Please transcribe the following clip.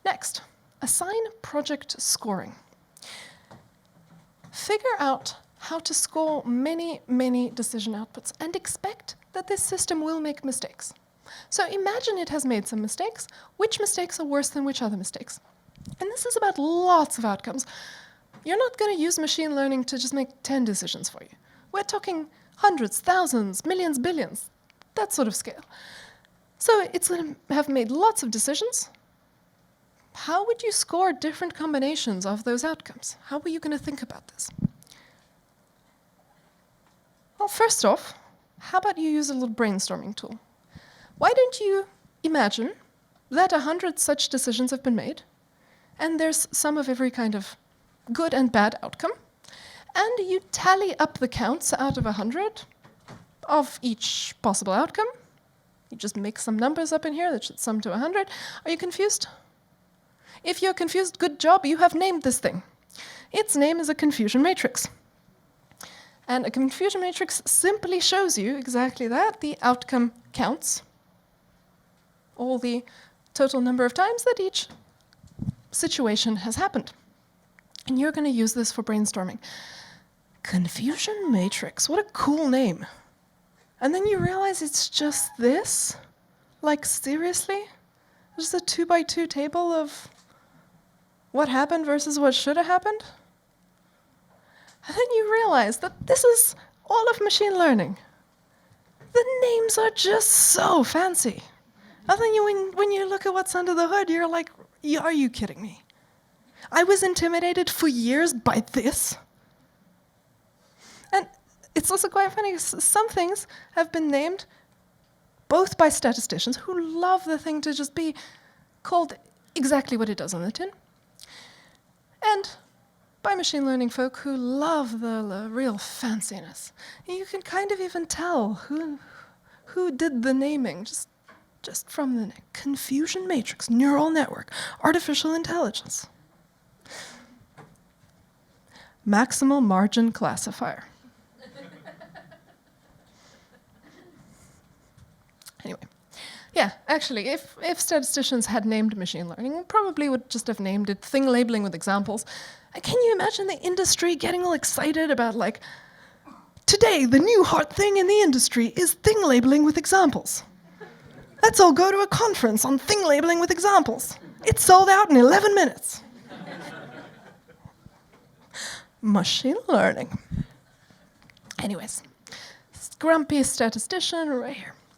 Next, assign project scoring. Figure out how to score many, many decision outputs and expect that this system will make mistakes. So imagine it has made some mistakes. Which mistakes are worse than which other mistakes? And this is about lots of outcomes. You're not going to use machine learning to just make 10 decisions for you. We're talking hundreds, thousands, millions, billions, that sort of scale. So it's going to have made lots of decisions. How would you score different combinations of those outcomes? How were you going to think about this? Well, first off, how about you use a little brainstorming tool? Why don't you imagine that 100 such decisions have been made, and there's some of every kind of good and bad outcome, and you tally up the counts out of 100 of each possible outcome. You just make some numbers up in here that should sum to 100. Are you confused? If you're confused, good job, you have named this thing. Its name is a confusion matrix. And a confusion matrix simply shows you exactly that, the outcome counts, all the total number of times that each situation has happened. And you're going to use this for brainstorming. Confusion matrix, what a cool name. And then you realize it's just this? Like, seriously? Just a 2x2 table of what happened versus what should have happened? And then you realize that this is all of machine learning. The names are just so fancy. And then when you look at what's under the hood, you're like, are you kidding me? I was intimidated for years by this. And it's also quite funny, some things have been named both by statisticians who love the thing to just be called exactly what it does on the tin, and by machine learning folk who love the real fanciness. You can kind of even tell who did the naming, just from the name. Confusion matrix, neural network, artificial intelligence. Maximal margin classifier. Anyway, yeah, actually, if statisticians had named machine learning, we probably would just have named it thing labeling with examples. And can you imagine the industry getting all excited about, like, today the new hot thing in the industry is thing labeling with examples. Let's all go to a conference on thing labeling with examples. It sold out in 11 minutes. Machine learning. Anyways, grumpy statistician right here.